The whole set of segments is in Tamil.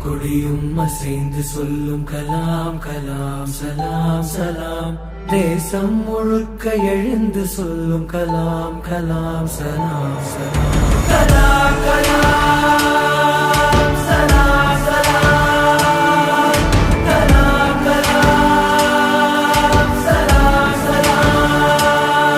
கொடியும் அசைந்து சொல்லும் கலாம் கலாம் சலாம் சலாம். தேசம் முழுக்க எழுந்து சொல்லும் கலாம் கலாம் சலாம் சலாம். கலாம் கலாம் சலாம் சலாம். கலாம் கலாம் சலாம் சலாம்.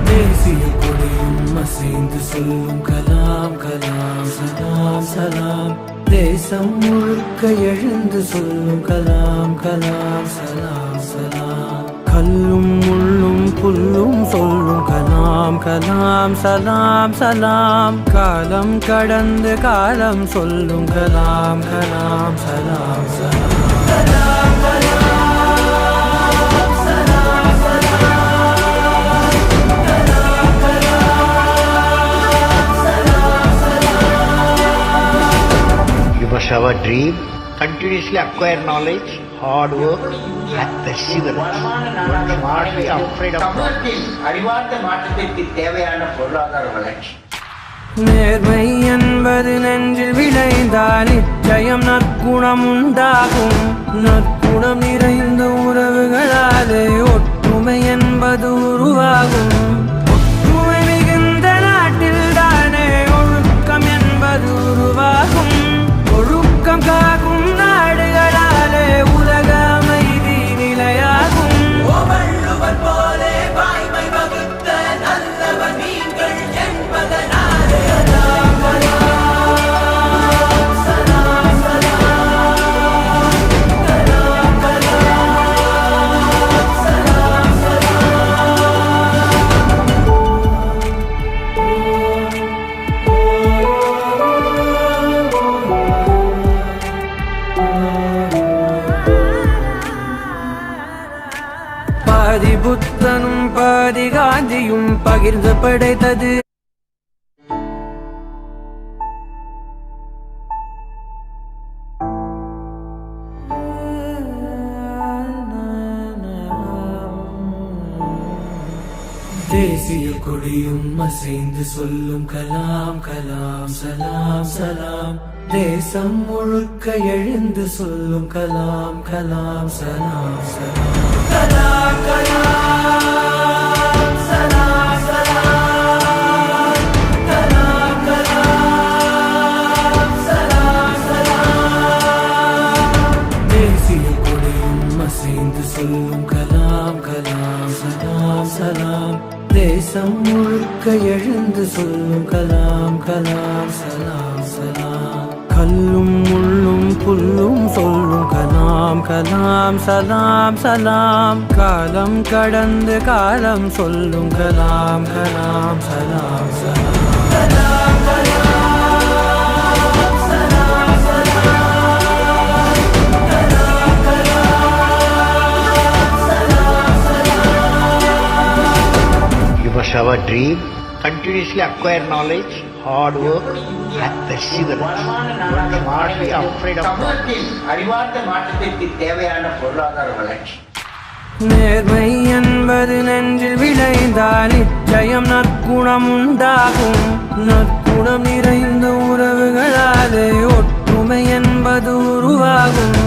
தேசிய கொடியும் அசைந்து சொல்லும் கலாம் கலாம் சலாம் சலாம். தேசம் முழுக்க எழுந்து சொல்லும் கலாம் கலாம் சலாம் சலாம். கல்லும் முள்ளும் புல்லும் சொல்லும் கலாம் கலாம் சலாம் சலாம். காலம் கடந்து காலம் சொல்லும் கலாம் கலாம் சலாம் சலாம். கலாம் கலாம் சலாம் சலாம். கலாம் கலாம் சலாம் சலாம். You must have a dream, continuously acquire knowledge, hard work and perseverance. One should not be afraid of சமூகத்தில் அறிவார்ந்த மாற்றத்திற்கு தேவையான பொருளாதார வளர்ச்சி. நேர்மை என்பது நெஞ்சில் விளைந்தால் நிச்சயம் நற்குணம் உண்டாகும். நற்குணம் நிறைந்த உறவுகளாலே ஒற்றுமை என்பது உருவாகும். ஒற்றுமை மிகுந்த நாட்டில் தானே ஒழுக்கம் என்பது உருவாகும். ஒழுக்கம் காக்கும் நாடுகளாலே உலக அமைதி நிலையாகும். வள்ளுவர் போலே வாய்மை வகுத்த நல்லவர் நீங்கள் என்பதனாலே. கலாம் கலாம் சலாம் சலாம். கலாம் கலாம் சலாம் சலாம். பாதி புத்தனும் பாதி காந்தியும் பகிர்ந்து படைத்தது. தேசிய கொடியும் அசைந்து சொல்லும் கலாம் கலாம் சலாம் சலாம். தேசம் முழுக்க எழுந்து சொல்லும் கலாம் கலாம் சலாம் சலாம். கலாம் கலாம் சலாம் சலாம். கலாம் கலாம் சலாம் சலாம். தேசிய கொடியும் அசைந்து சொல்லும் கலாம் கலாம் சலாம் சலாம். தேசம் முழுக்க எழுந்து சொல்லும் கலாம் கலாம் சலாம் சலாம். கல்லும் முள்ளும் புல்லும் சொல்லும் கலாம் கலாம் சலாம் சலாம். காலம் கடந்து காலம் சொல்லும் கலாம் கலாம் சலாம் சலாம். கலாம் கலாம் சலாம் சலாம். கலாம் கலாம் சலாம் சலாம். You must have a dream, continuously acquire knowledge, hard work and perseverance. One should not be afraid of சமூகத்தில் அறிவார்ந்த மாற்றத்திற்கு தேவையான பொருளாதார வளர்ச்சி. நேர்மை என்பது நெஞ்சில் விளைந்தால் நிச்சயம் நற்குணம் உண்டாகும். நற்குணம் நிறைந்த உறவுகளாலே ஒற்றுமை என்பது உருவாகும்.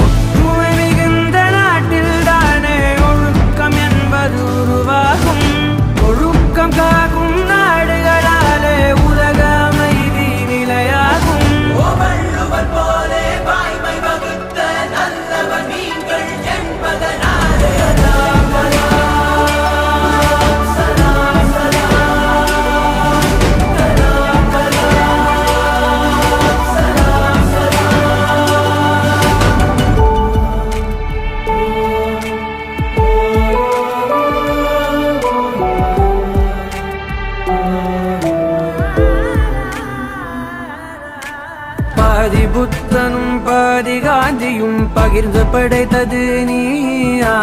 ஒற்றுமை மிகுந்த நாட்டில் தானே ஒழுக்கம் என்பது உருவாகும். ஒழுக்கம் காக்கும் நாடுகளாலே உலக அமைதி நிலையாகும். வள்ளுவர் போலே வாய்மை வகுத்த நல்லவர் நீங்கள் என்பதனாலே. கலாம் கலாம் சலாம் சலாம். கலாம் கலாம் சலாம் பாதி புத்தனும் பாதி காந்தியும் பகிர்ந்து படைத்தது நீயா.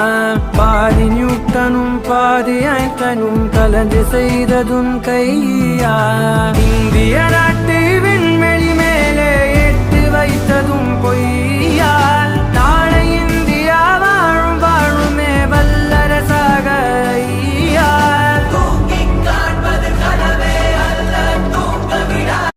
பாதி நியூட்டனும் பாதி ஐன்ஸ்டைனும் கலந்து செய்ததும் கையா. இந்திய நாட்டு விண்வெளி மேலே எட்டு வைத்ததும்